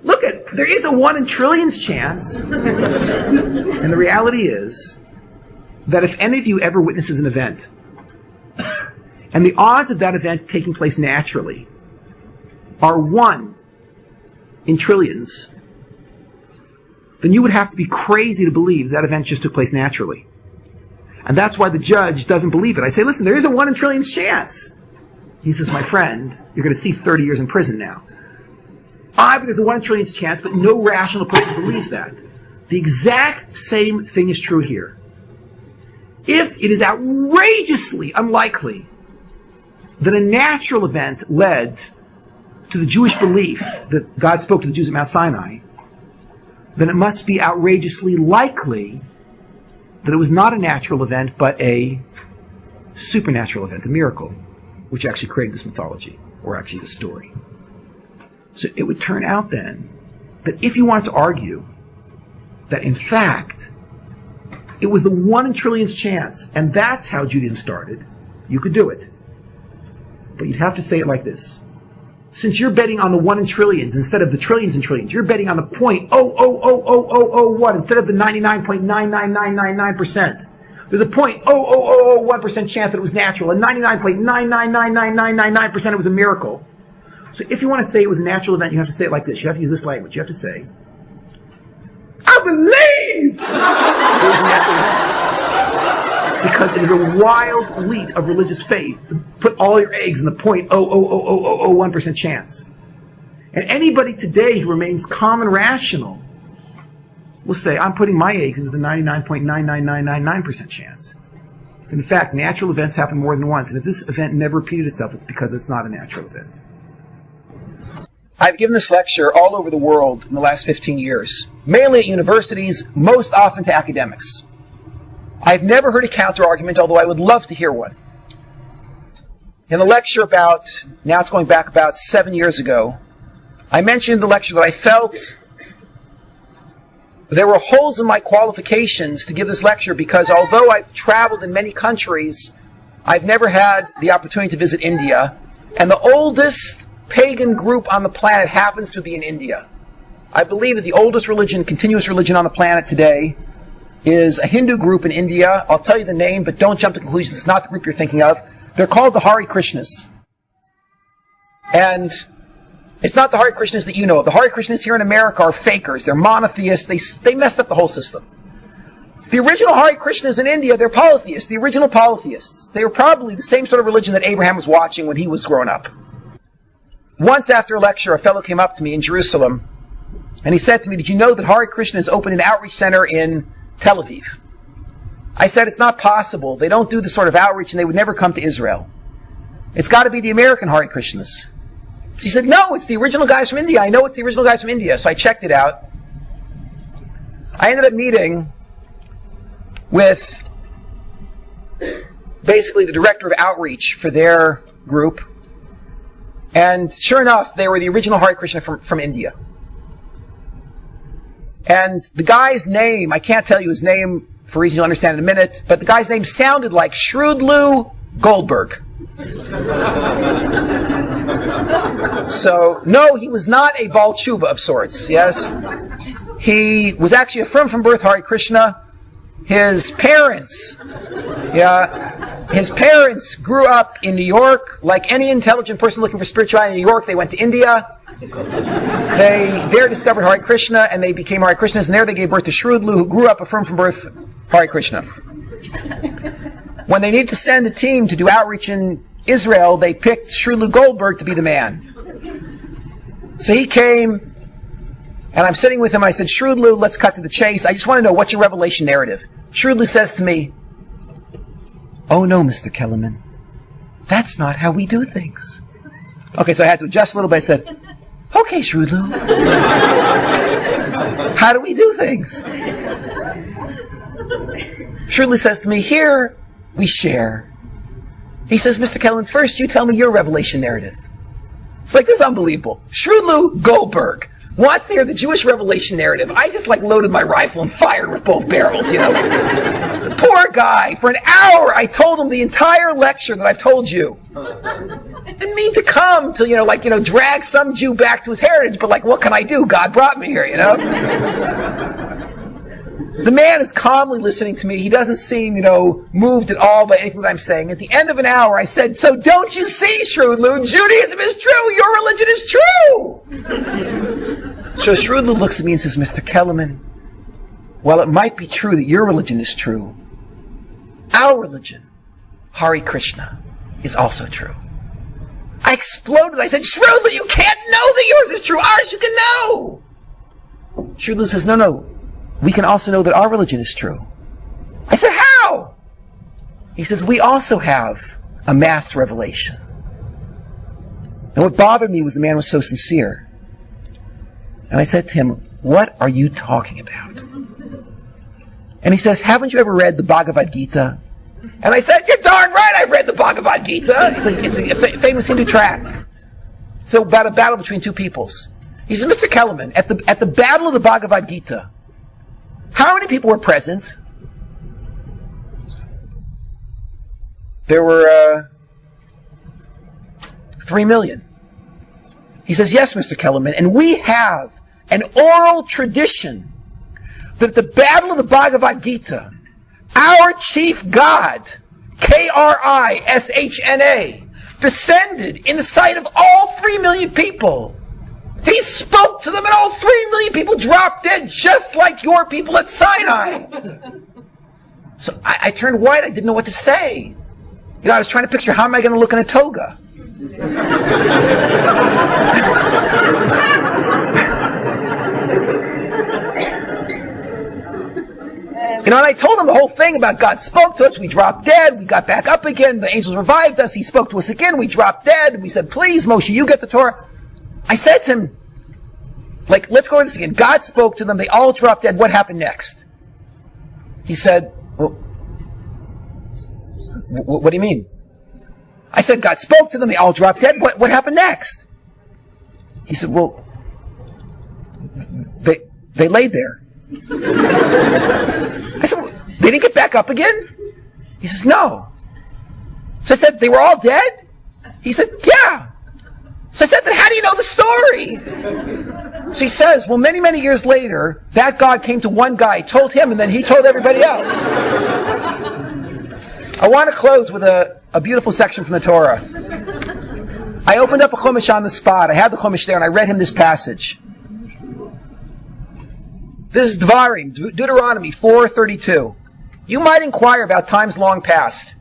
look there is a 1 in trillions chance. And the reality is that if any of you ever witnesses an event, and the odds of that event taking place naturally are 1 in trillions, then you would have to be crazy to believe that event just took place naturally. And that's why the judge doesn't believe it. I say, listen, there is a 1 in trillions chance. He says, my friend, you're going to see 30 years in prison now. But there's a 1 in trillions chance, but no rational person believes that. The exact same thing is true here. If it is outrageously unlikely that a natural event led to the Jewish belief that God spoke to the Jews at Mount Sinai, then it must be outrageously likely that it was not a natural event, but a supernatural event, a miracle, which actually created this mythology, or actually the story. So it would turn out then that if you wanted to argue that in fact it was the 1 in trillions chance, and that's how Judaism started, you could do it. But you'd have to say it like this. Since you're betting on the 1 in trillions instead of the trillions and trillions, you're betting on the 0.0000001 instead of the 99.99999%. There's a 0.00001% chance that it was natural, and 99.9999999% it was a miracle. So if you want to say it was a natural event, you have to say it like this. You have to use this language. You have to say, I believe it was a natural event. Because it is a wild leap of religious faith to put all your eggs in the 0.00001% chance. And anybody today who remains calm and rational will say, I'm putting my eggs into the 99.99999% chance. In fact, natural events happen more than once, and if this event never repeated itself, it's because it's not a natural event. I've given this lecture all over the world in the last 15 years, mainly at universities, most often to academics. I've never heard a counter-argument, although I would love to hear one. In the lecture now it's going back about 7 years ago, I mentioned in the lecture that I felt there were holes in my qualifications to give this lecture because although I've traveled in many countries, I've never had the opportunity to visit India, and the oldest pagan group on the planet happens to be in India. I believe that the oldest religion, continuous religion on the planet today, is a Hindu group in India. I'll tell you the name, but don't jump to conclusions. It's not the group you're thinking of. They're called the Hare Krishnas. And it's not the Hare Krishnas that you know of. The Hare Krishnas here in America are fakers. They're monotheists. They messed up the whole system. The original Hare Krishnas in India, they're polytheists. The original polytheists. They were probably the same sort of religion that Abraham was watching when he was growing up. Once after a lecture, a fellow came up to me in Jerusalem, and he said to me, did you know that Hare Krishnas opened an outreach center in Tel Aviv? I said, it's not possible. They don't do this sort of outreach, and they would never come to Israel. It's got to be the American Hare Krishnas. She said, no, it's the original guys from India. I know it's the original guys from India. So I checked it out. I ended up meeting with basically the director of outreach for their group. And sure enough, they were the original Hare Krishna from India. And the guy's name, I can't tell you his name for reasons you'll understand in a minute, but the guy's name sounded like Shrewdlou Goldberg. So, no, he was not a Baal Tshuva of sorts, yes? He was actually a from birth Hare Krishna. His parents grew up in New York. Like any intelligent person looking for spirituality in New York, they went to India. They there discovered Hare Krishna, and they became Hare Krishnas, and there they gave birth to Shrewdlou, who grew up a from birth Hare Krishna. When they needed to send a team to do outreach in Israel, they picked Shrewdlou Goldberg to be the man. So he came, and I'm sitting with him. I said, Shrewdlou, let's cut to the chase. I just want to know, what's your revelation narrative? Shrewdlou says to me, oh no, Mr. Kellerman, that's not how we do things. Okay, so I had to adjust a little bit. I said, okay, Shrewdlou, how do we do things? Shrewdlou says to me, here we share. He says, Mr. Kellerman, first you tell me your revelation narrative. It's like, this is unbelievable. Shrewdlou Goldberg wants to hear the Jewish revelation narrative. I just loaded my rifle and fired with both barrels, The poor guy, for an hour, I told him the entire lecture that I've told you. Didn't mean to come to, drag some Jew back to his heritage, but what can I do? God brought me here, The man is calmly listening to me. He doesn't seem, moved at all by anything that I'm saying. At the end of an hour, I said, so don't you see, Shrewdlou, Judaism is true, your religion is true! So Shrewdlou looks at me and says, Mr. Kellerman, while it might be true that your religion is true, our religion, Hare Krishna, is also true. I exploded. I said, Shrewdlou, you can't know that yours is true. Ours you can know. Shrewdlou says, no. We can also know that our religion is true. I said, how? He says, we also have a mass revelation. And what bothered me was the man was so sincere. And I said to him, what are you talking about? And he says, haven't you ever read the Bhagavad Gita? And I said, you're darn right I've read the Bhagavad Gita. It's a famous Hindu tract. So about a battle between two peoples. He says, Mr. Kellerman, at the battle of the Bhagavad Gita, how many people were present? There were 3 million. He says, yes, Mr. Kellerman, and we have an oral tradition that at the battle of the Bhagavad Gita, our chief god, Krishna, descended in the sight of all 3 million people. He spoke to them and all 3 million people dropped dead just like your people at Sinai. So I turned white. I didn't know what to say. I was trying to picture, how am I going to look in a toga? And I told him the whole thing about God spoke to us, we dropped dead, we got back up again, the angels revived us, he spoke to us again, we dropped dead, and we said, please, Moshe, you get the Torah. I said to him, let's go over this again. God spoke to them, they all dropped dead, what happened next? He said, well, what do you mean? I said, God spoke to them, they all dropped dead, what happened next? He said, well, they laid there. I said, well, they didn't get back up again? He says, no. So I said, they were all dead? He said, yeah. So I said, then how do you know the story? So he says, well, many, many years later, that God came to one guy, told him, and then he told everybody else. I want to close with a beautiful section from the Torah. I opened up a Chumash on the spot. I had the Chumash there, and I read him this passage. This is Dvarim, Deuteronomy 4:32. You might inquire about times long past.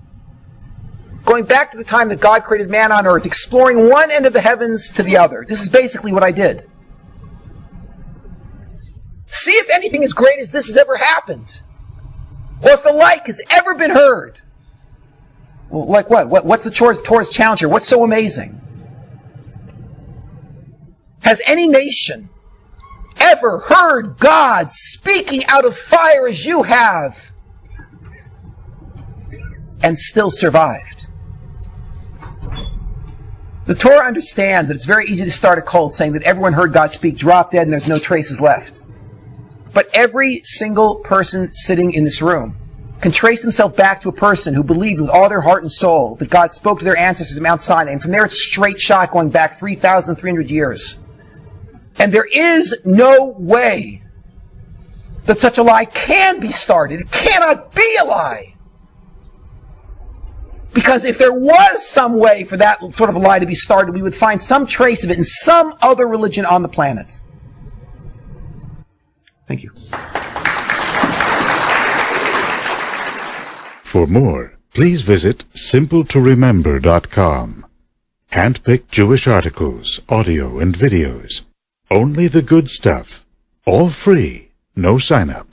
Going back to the time that God created man on earth, exploring one end of the heavens to the other. This is basically what I did. See if anything as great as this has ever happened. Or if the like has ever been heard. Well, like what? What's the Torah's challenge here? What's so amazing? Has any nation ever heard God speaking out of fire as you have and still survived? The Torah understands that it's very easy to start a cult saying that everyone heard God speak, drop dead, and there's no traces left. But every single person sitting in this room can trace themselves back to a person who believed with all their heart and soul that God spoke to their ancestors at Mount Sinai, and from there it's straight shot going back 3,300 years. And there is no way that such a lie can be started. It cannot be a lie. Because if there was some way for that sort of a lie to be started, we would find some trace of it in some other religion on the planet. Thank you. For more, please visit simpletoremember.com. Handpicked Jewish articles, audio and videos. Only the good stuff. All free. No sign-up.